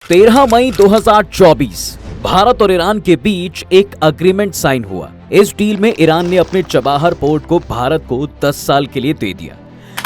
13 मई 2024 भारत और ईरान के बीच एक अग्रीमेंट साइन हुआ। इस डील में ईरान ने अपने चबाहर पोर्ट को भारत को 10 साल के लिए दे दिया।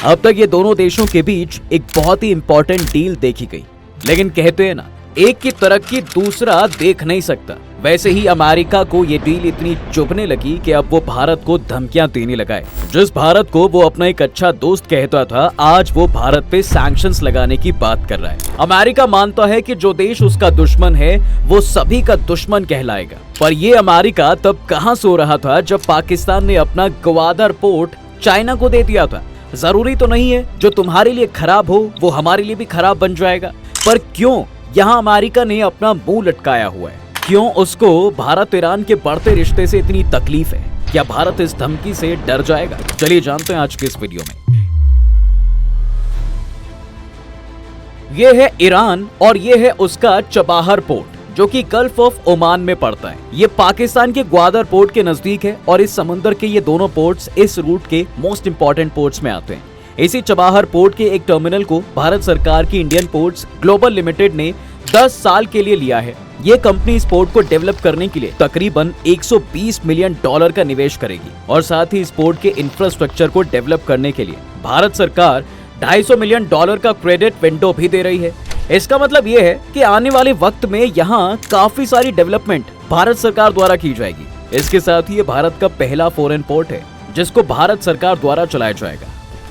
अब तक ये दोनों देशों के बीच एक बहुत ही इंपॉर्टेंट डील देखी गई, लेकिन कहते हैं ना, एक की तरक्की दूसरा देख नहीं सकता। वैसे ही अमेरिका को ये डील इतनी चुभने लगी कि अब वो भारत को धमकियां देने लगा है। जिस भारत को वो अपना एक अच्छा दोस्त कहता था, आज वो भारत पे सैंक्शंस लगाने की बात कर रहा है। अमेरिका मानता है कि जो देश उसका दुश्मन है वो सभी का दुश्मन कहलाएगा। पर ये अमेरिका तब कहां सो रहा था जब पाकिस्तान ने अपना ग्वादर पोर्ट चाइना को दे दिया था। जरूरी तो नहीं है जो तुम्हारे लिए खराब हो वो हमारे लिए भी खराब बन जाएगा। पर क्यों यहाँ अमेरिका ने अपना मुंह लटकाया हुआ है? क्यों उसको भारत ईरान के बढ़ते रिश्ते से इतनी तकलीफ है? क्या भारत इस धमकी से डर जाएगा? चलिए जानते हैं आज के इस वीडियो में। ये है ईरान और ये है उसका चबाहर पोर्ट, जो कि गल्फ ऑफ ओमान में पड़ता है। ये पाकिस्तान के ग्वादर पोर्ट के नजदीक है और इस समंदर के ये दोनों पोर्ट्स इस रूट के मोस्ट इंपॉर्टेंट पोर्ट्स में आते हैं। इसी चबाहर पोर्ट के एक टर्मिनल को भारत सरकार की इंडियन पोर्ट्स ग्लोबल लिमिटेड ने 10 साल के लिए लिया है। ये कंपनी इस पोर्ट को डेवलप करने के लिए तकरीबन $120 मिलियन का निवेश करेगी और साथ ही इस पोर्ट के इंफ्रास्ट्रक्चर को डेवलप करने के लिए भारत सरकार $250 मिलियन का क्रेडिट विंडो भी दे रही है। इसका मतलब ये है कि आने वाले वक्त में यहाँ काफी सारी डेवलपमेंट भारत सरकार द्वारा की जाएगी। इसके साथ ही ये भारत का पहला फॉरेन पोर्ट है जिसको भारत सरकार द्वारा चलाया जाएगा।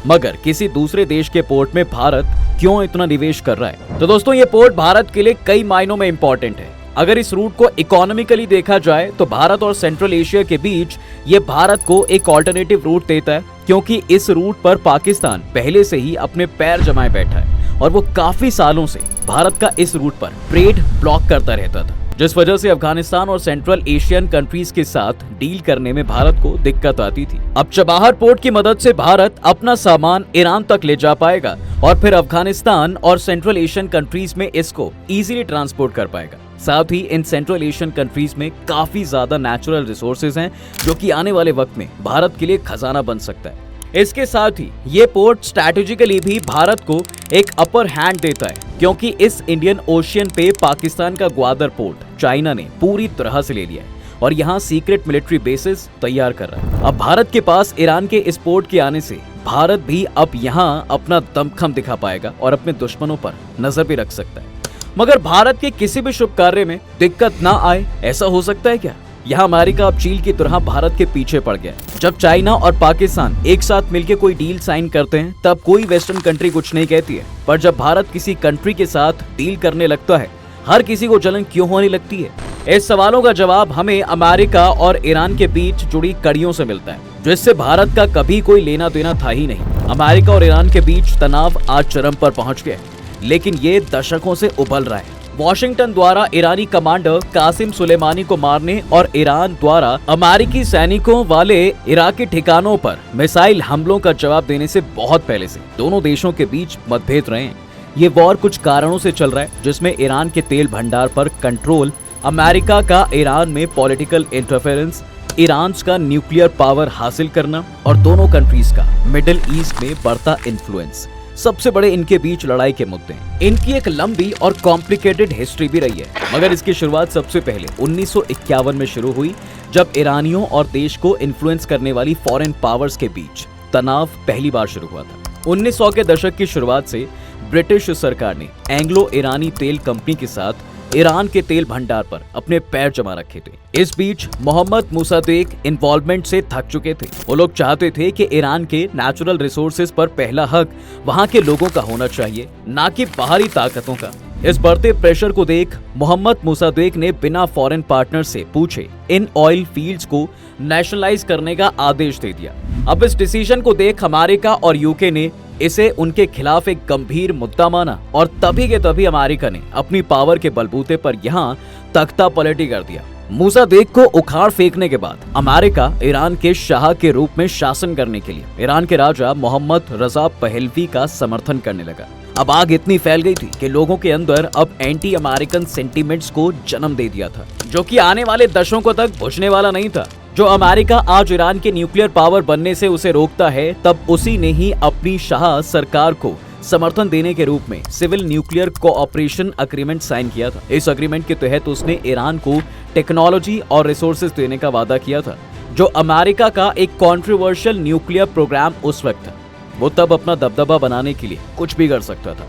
मगर किसी दूसरे देश के पोर्ट में भारत क्यों इतना निवेश कर रहा है? तो दोस्तों, ये पोर्ट भारत के लिए कई मायनों में इंपॉर्टेंट है। अगर इस रूट को इकोनॉमिकली देखा जाए तो भारत और सेंट्रल एशिया के बीच ये भारत को एक ऑल्टरनेटिव रूट देता है, क्योंकि इस रूट पर पाकिस्तान पहले से ही अपने पैर जमाए बैठा है और वो काफी सालों से भारत का इस रूट पर ट्रेड ब्लॉक करता रहता था, जिस वजह से अफगानिस्तान और सेंट्रल एशियन कंट्रीज के साथ डील करने में भारत को दिक्कत आती थी। अब चबाहर पोर्ट की मदद से भारत अपना सामान ईरान तक ले जा पाएगा और फिर अफगानिस्तान और सेंट्रल एशियन कंट्रीज में इसको इजीली ट्रांसपोर्ट कर पाएगा। साथ ही इन सेंट्रल एशियन कंट्रीज में काफी ज्यादा नेचुरल रिसोर्सेज हैं, जो कि आने वाले वक्त में भारत के लिए खजाना बन सकता है। इसके साथ ही ये पोर्ट स्ट्रैटेजिकली भी भारत को एक अपर हैंड देता है, क्योंकि इस इंडियन ओशियन पे पाकिस्तान का ग्वादर पोर्ट चाइना ने पूरी तरह से ले लिया है और यहाँ सीक्रेट मिलिट्री बेसिस तैयार कर रहा है। अब भारत के पास ईरान के इस पोर्ट के आने से भारत भी अब यहाँ अपना दमखम दिखा पाएगा और अपने दुश्मनों पर नजर भी रख सकता है। मगर भारत के किसी भी शुभ कार्य में दिक्कत ना आए, ऐसा हो सकता है क्या? यहाँ अमेरिका अब चील की तरह भारत के पीछे पड़ गया। जब चाइना और पाकिस्तान एक साथ मिलकर कोई डील साइन करते हैं तब कोई वेस्टर्न कंट्री कुछ नहीं कहती है, पर जब भारत किसी कंट्री के साथ डील करने लगता है, हर किसी को जलन क्यों होने लगती है? इस सवालों का जवाब हमें अमेरिका और ईरान के बीच जुड़ी कड़ियों से मिलता है, जिससे भारत का कभी कोई लेना देना था ही नहीं। अमेरिका और ईरान के बीच तनाव आज चरम पर पहुंच गया है, लेकिन ये दशकों से उबल रहा है। वॉशिंगटन द्वारा ईरानी कमांडर कासिम सुलेमानी को मारने और ईरान द्वारा अमेरिकी सैनिकों वाले इराकी ठिकानों पर मिसाइल हमलों का जवाब देने से बहुत पहले से दोनों देशों के बीच मतभेद रहे हैं। ये वॉर कुछ कारणों से चल रहा है, जिसमें ईरान के तेल भंडार पर कंट्रोल, अमेरिका का ईरान में पॉलिटिकल इंटरफेरेंस, ईरान का न्यूक्लियर पावर हासिल करना और दोनों कंट्रीज का मिडिल ईस्ट में बढ़ता इन्फ्लुएंस सबसे बड़े इनके बीच लड़ाई के मुद्दे हैं। इनकी एक लंबी और कॉम्प्लिकेटेड हिस्ट्री भी रही है, मगर इसकी शुरुआत सबसे पहले 1951 में शुरू हुई, जब ईरानियों और देश को इन्फ्लुएंस करने वाली फॉरेन पावर्स के बीच तनाव पहली बार शुरू हुआ था। 1900 के दशक की शुरुआत से ब्रिटिश सरकार ने एंग्लो ईरानी तेल कंपनी के साथ ईरान के तेल भंडार पर अपने पैर जमा रखे थे। इस बीच मोहम्मद मुसादेक इन्वॉल्वमेंट से थक चुके थे। वो लोग चाहते थे कि ईरान के नेचुरल रिसोर्सेज पर पहला हक वहां के लोगों का होना चाहिए, ना कि बाहरी ताकतों का। इस बढ़ते प्रेशर को देख मोहम्मद मुसादेक ने बिना फॉरेन पार्टनर से पूछे इन ऑयल फील्ड्स को नेशनलाइज करने का आदेश दे दिया। अब इस डिसीजन को देख अमेरिका और यूके ने इसे उनके खिलाफ एक गंभीर मुद्दा माना और तभी के तभी अमेरिका ने अपनी पावर के बलबूते पर यहाँ तख्ता पलटी कर दिया। मुसादेक को उखाड़ फेंकने के बाद अमेरिका ईरान के शाह के रूप में शासन करने के लिए ईरान के राजा मोहम्मद रजा पहलवी का समर्थन करने लगा। अब आग इतनी फैल गई थी कि लोगों के अंदर अब एंटी अमेरिकन सेंटीमेंट्स को जन्म दे दिया था, जो कि आने वाले दशकों तक बुझने वाला नहीं था। जो अमेरिका आज ईरान के न्यूक्लियर पावर बनने से उसे रोकता है, तब उसी ने ही अपनी शाह सरकार को समर्थन देने के रूप में civil nuclear cooperation agreement sign किया था। इस एग्रीमेंट के तहत उसने ईरान को टेक्नोलॉजी और रिसोर्सेज देने का वादा किया था, जो अमेरिका का एक कंट्रोवर्शियल न्यूक्लियर प्रोग्राम उस वक्त था। वो तब अपना दबदबा बनाने के लिए कुछ भी कर सकता था।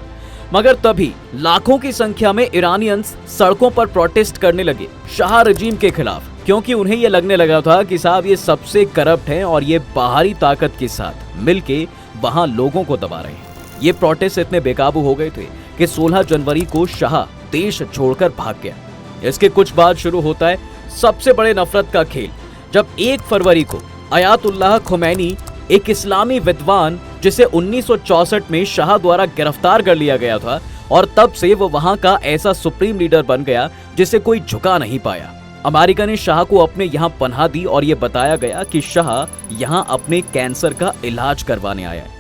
मगर तभी लाखों की संख्या में ईरानियंस सड़कों पर प्रोटेस्ट करने लगे शाह रजीम के खिलाफ, क्योंकि उन्हें यह लगने लगा था कि साहब ये सबसे करप्ट हैं और ये बाहरी ताकत के साथ मिलके वहां लोगों को दबा रहे हैं। ये प्रोटेस्ट इतने बेकाबू हो गए थे कि 16 जनवरी को शाह देश छोड़कर भाग गया। इसके कुछ बाद शुरू होता है सबसे बड़े नफरत का खेल, जब 1 फरवरी को अयातुल्लाह खुमैनी, एक इस्लामी विद्वान जिसे 1964 में शाह द्वारा गिरफ्तार कर लिया गया था, और तब से वो वहां का ऐसा सुप्रीम लीडर बन गया जिसे कोई झुका नहीं पाया। अमेरिका ने शाह को अपने यहाँ पनाह दी और ये बताया गया कि शाह यहाँ अपने कैंसर का इलाज करवाने आया है।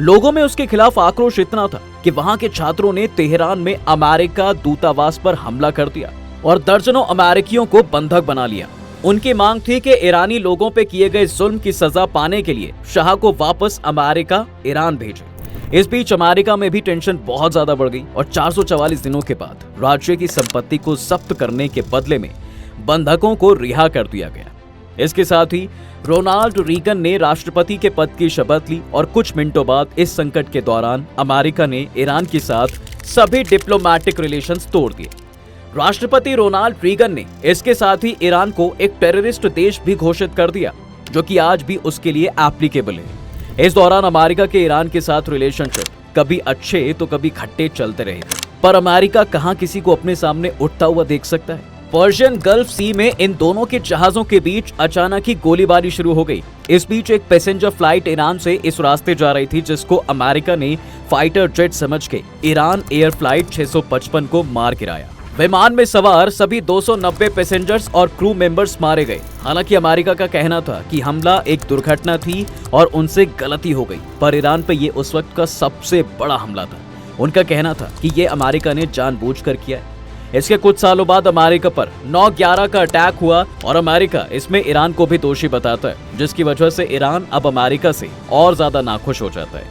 लोगों में उसके खिलाफ आक्रोश इतना था कि वहां के छात्रों ने तेहरान में अमेरिका दूतावास पर हमला कर दिया और दर्जनों अमेरिकियों को बंधक बना लिया। उनकी मांग थी कि ईरानी लोगों पे किए गए जुल्म की सजा पाने के लिए शाह को वापस अमेरिका ईरान भेजे। इस बीच अमेरिका में भी टेंशन बहुत ज्यादा बढ़ गई और 444 दिनों के बाद राज्य की संपत्ति को जब्त करने के बदले में बंधकों को रिहा कर दिया गया। इसके साथ ही रोनाल्ड रीगन ने राष्ट्रपति के पद की शपथ ली और कुछ मिनटों बाद इस संकट के दौरान अमेरिका ने ईरान के साथ सभी डिप्लोमेटिक रिलेशंस तोड़ दिए। राष्ट्रपति रोनाल्ड रीगन ने इसके साथ ही ईरान को एक टेररिस्ट देश भी घोषित कर दिया, जो कि आज भी उसके लिए एप्लीकेबल है। इस दौरान अमेरिका के ईरान के साथ रिलेशनशिप कभी अच्छे तो कभी खट्टे चलते रहे, पर अमेरिका कहां किसी को अपने सामने उठता हुआ देख सकता है। पर्शियन गल्फ सी में इन दोनों के जहाजों के बीच अचानक ही गोलीबारी शुरू हो गई। इस बीच एक पैसेंजर फ्लाइट ईरान से इस रास्ते जा रही थी, जिसको अमेरिका ने फाइटर जेट समझ के ईरान एयर फ्लाइट 655 को मार गिराया। विमान में सवार सभी 290 पैसेंजर्स और क्रू मेंबर्स मारे गए। हालांकि अमेरिका का कहना था कि हमला एक दुर्घटना थी और उनसे गलती हो गई, पर ईरान पे ये उस वक्त का सबसे बड़ा हमला था। उनका कहना था कि ये अमेरिका ने जानबूझकर किया है। इसके कुछ सालों बाद अमेरिका पर 9/11 का अटैक हुआ और अमेरिका इसमें ईरान को भी दोषी बताता है, जिसकी वजह से ईरान अब अमेरिका से और ज्यादा नाखुश हो जाता है।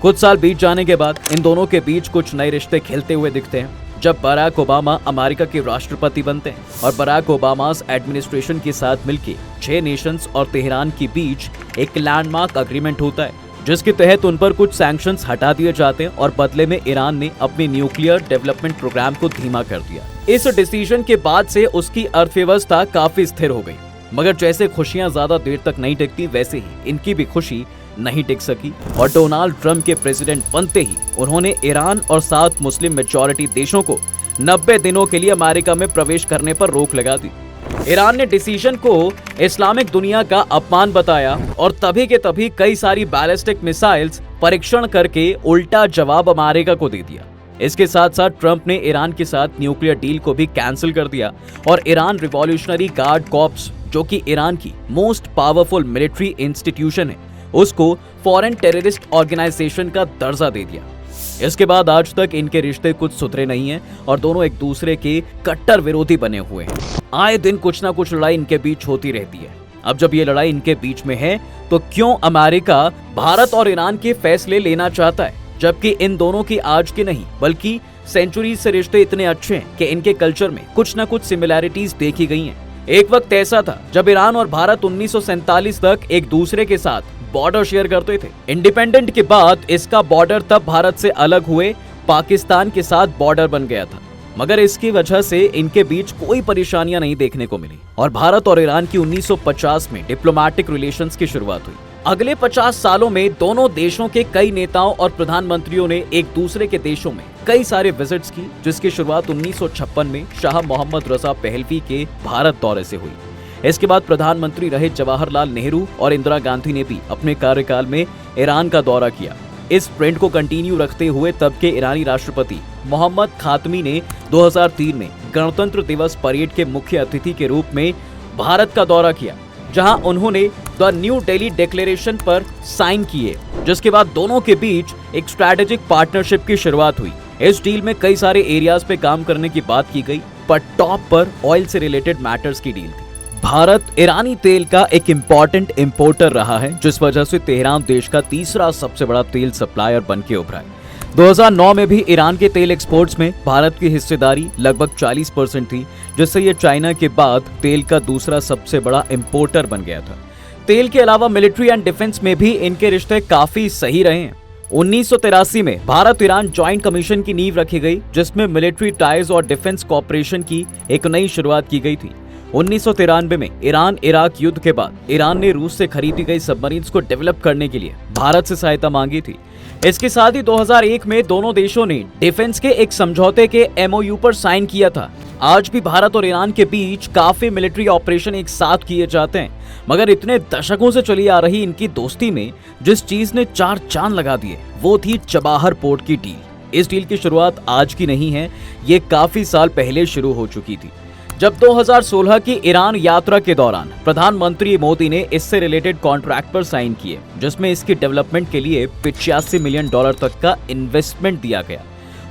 कुछ साल बीत जाने के बाद इन दोनों के बीच कुछ नए रिश्ते खिलते हुए दिखते हैं, जब बराक ओबामा अमेरिका के राष्ट्रपति बनते हैं और बराक ओबामा एडमिनिस्ट्रेशन के साथ मिलकर 6 नेशंस और तेहरान के बीच एक लैंडमार्क एग्रीमेंट होता है, जिसके तहत उन पर कुछ सैंक्शंस हटा दिए जाते हैं और बदले में ईरान ने अपने न्यूक्लियर डेवलपमेंट प्रोग्राम को धीमा कर दिया। इस डिसीजन के बाद से उसकी अर्थव्यवस्था काफी स्थिर हो गई। मगर जैसे खुशियां ज्यादा देर तक नहीं टिकती, वैसे ही इनकी भी खुशी नहीं टिक सकी और डोनाल्ड ट्रंप के प्रेसिडेंट बनते ही उन्होंने ईरान और 7 मुस्लिम मेजॉरिटी देशों को 90 दिनों के लिए अमेरिका में प्रवेश करने पर रोक लगा दी। ईरान ने डिसीजन को इस्लामिक दुनिया का अपमान बताया और तभी के तभी कई सारी बैलिस्टिक मिसाइल्स परीक्षण करके उल्टा जवाब अमेरिका को दे दिया। इसके साथ साथ ट्रंप ने ईरान के साथ न्यूक्लियर डील को भी कैंसिल कर दिया और ईरान रिवॉल्यूशनरी गार्ड कॉर्प्स, जो कि ईरान की मोस्ट पावरफुल मिलिट्री इंस्टीट्यूशन है, उसको फॉरेन टेररिस्ट ऑर्गेनाइजेशन का दर्जा दे दिया। इसके बाद आज तक इनके रिश्ते कुछ सुधरे नहीं हैं और दोनों एक दूसरे के कट्टर विरोधी बने हुए हैं। आए दिन कुछ ना कुछ लड़ाई इनके बीच होती रहती है। अब जब ये लड़ाई इनके बीच में है, तो क्यों अमेरिका भारत और ईरान के फैसले लेना चाहता है, जबकि इन दोनों की आज के नहीं बल्कि सेंचुरी से रिश्ते इतने अच्छे हैं कि इनके कल्चर में कुछ ना कुछ सिमिलैरिटीज देखी गई हैं। एक वक्त ऐसा था जब ईरान और भारत 1947 तक एक दूसरे के साथ बॉर्डर शेयर करते थे। इंडिपेंडेंट के बाद इसका बॉर्डर तब भारत से अलग हुए पाकिस्तान के साथ बॉर्डर बन गया था, मगर इसकी वजह से इनके बीच कोई परेशानियां नहीं देखने को मिली और भारत और ईरान की 1950 में डिप्लोमेटिक रिलेशंस की शुरुआत हुई। अगले 50 सालों में दोनों देशों के कई नेताओं और प्रधानमंत्रियों ने एक दूसरे के देशों में कई सारे विजिट्स की, जिसकी शुरुआत 1956 में शाह मोहम्मद रजा पहलवी के भारत दौरे से हुई। इसके बाद प्रधानमंत्री रहे जवाहरलाल नेहरू और इंदिरा गांधी ने भी अपने कार्यकाल में ईरान का दौरा किया। इस ट्रेंड को कंटिन्यू रखते हुए तब के ईरानी राष्ट्रपति मोहम्मद खातमी ने 2003 में गणतंत्र दिवस परेड के मुख्य अतिथि के रूप में भारत का दौरा किया, जहां उन्होंने द न्यू दिल्ली डिक्लेरेशन पर साइन किए, जिसके बाद दोनों के बीच एक स्ट्रैटेजिक पार्टनरशिप की शुरुआत हुई। इस डील में कई सारे एरियाज पे काम करने की बात की गई, पर टॉप पर ऑयल से रिलेटेड मैटर्स की डील थी। भारत ईरानी तेल का एक इम्पोर्टेंट इंपोर्टर रहा है, जिस वजह से तेहरान देश का तीसरा सबसे बड़ा तेल सप्लायर बन के उभरा है। 2009 में भी ईरान के तेल एक्सपोर्ट्स में भारत की हिस्सेदारी लगभग 40% थी, जिससे ये चाइना के बाद तेल का दूसरा सबसे बड़ा इंपोर्टर बन गया था। तेल के अलावा मिलिट्री एंड डिफेंस में भी इनके रिश्ते काफी सही रहे हैं। 1983 में भारत ईरान जॉइंट कमीशन की नींव रखी गई, जिसमें मिलिट्री टाइज और डिफेंस कॉपरेशन की एक नई शुरुआत की गई थी। 1993 में ईरान इराक युद्ध के बाद ईरान ने रूस से खरीदी गई सबमरीन्स को डेवलप करने के लिए भारत से सहायता मांगी थी। इसके साथ ही 2001 में दोनों देशों ने डिफेंस के एक समझौते के MOU पर साइन किया था। आज भी भारत और ईरान के बीच काफी मिलिट्री ऑपरेशन एक साथ किए जाते हैं, मगर इतने दशकों से चली आ रही इनकी दोस्ती में जिस चीज ने 4 चांद लगा दिए वो थी चबाहर पोर्ट की डील। इस डील की शुरुआत आज की नहीं है, ये काफी साल पहले शुरू हो चुकी थी, जब 2016 की ईरान यात्रा के दौरान प्रधानमंत्री मोदी ने इससे रिलेटेड कॉन्ट्रैक्ट पर साइन किए, जिसमें इसकी डेवलपमेंट के लिए $85 मिलियन तक का इन्वेस्टमेंट दिया गया।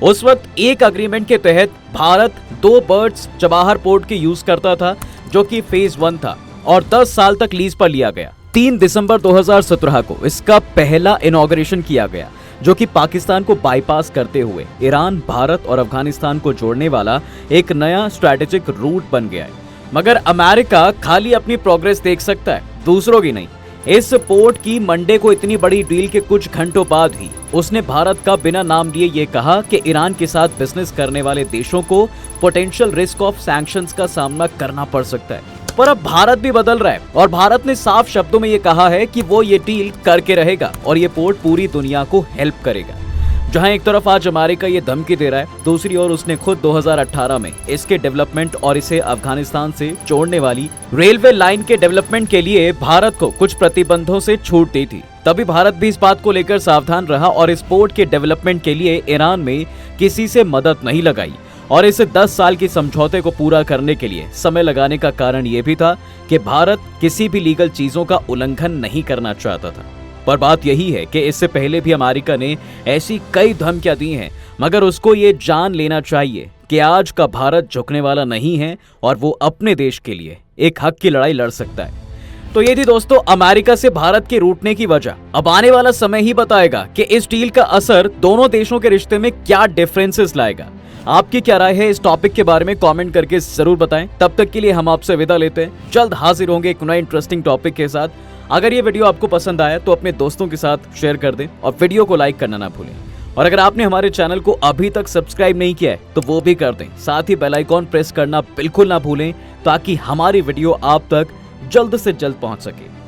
उस वक्त एक अग्रीमेंट के तहत भारत 2 बर्ड्स चबाहर पोर्ट के यूज करता था, जो कि फेज 1 था और 10 साल तक लीज पर लिया गया। 3 दिसंबर 2017 को इसका पहला इनॉग्रेशन किया गया, जो कि पाकिस्तान को बाईपास करते हुए ईरान, भारत और अफगानिस्तान को जोड़ने वाला एक नया स्ट्रैटेजिक रूट बन गया है। मगर अमेरिका खाली अपनी प्रोग्रेस देख सकता है, दूसरों की नहीं। इस पोर्ट की मंडे को इतनी बड़ी डील के कुछ घंटों बाद ही उसने भारत का बिना नाम लिए ये कहा कि ईरान के साथ बिजनेस करने वाले देशों को पोटेंशियल रिस्क ऑफ सैंक्शंस का सामना करना पड़ सकता है। पर अब भारत भी बदल रहा है और भारत ने साफ शब्दों में ये कहा है कि वो ये डील करके रहेगा और ये पोर्ट पूरी दुनिया को हेल्प करेगा। जहां एक तरफ आज अमेरिका ये धमकी दे रहा है, दूसरी ओर उसने खुद 2018 में इसके डेवलपमेंट और इसे अफगानिस्तान से जोड़ने वाली रेलवे लाइन के डेवलपमेंट के लिए भारत को कुछ प्रतिबंधों से छूट दी थी। तभी भारत भी इस बात को लेकर सावधान रहा और इस पोर्ट के डेवलपमेंट के लिए ईरान में किसी से मदद नहीं लगाई और इसे 10 साल के समझौते को पूरा करने के लिए समय लगाने का कारण ये भी था कि भारत किसी भी लीगल चीजों का उल्लंघन नहीं करना चाहता था। पर बात यही है कि इससे पहले भी अमेरिका ने ऐसी कई धमकियां दी हैं, मगर उसको ये जान लेना चाहिए कि आज का भारत झुकने वाला नहीं है और वो अपने देश के लिए एक हक की लड़ाई लड़ सकता है। तो ये थी दोस्तों अमेरिका से भारत के रूठने की वजह। अब आने वाला समय ही बताएगा कि इस डील का असर दोनों देशों के रिश्ते में क्या डिफरेंसेस लाएगा। आपकी क्या राय है इस टॉपिक के बारे में कमेंट करके जरूर बताएं। तब तक के लिए हम आपसे विदा लेते हैं, जल्द हाजिर होंगे एक नए इंटरेस्टिंग टॉपिक के साथ। अगर ये वीडियो आपको पसंद आया तो अपने दोस्तों के साथ शेयर कर दें और वीडियो को लाइक करना ना भूलें। और अगर आपने हमारे चैनल को अभी तक सब्सक्राइब नहीं किया है तो वो भी कर दें, साथ ही बेल आइकॉन प्रेस करना बिल्कुल ना भूलें ताकि हमारी वीडियो आप तक जल्द से जल्द पहुंच सके।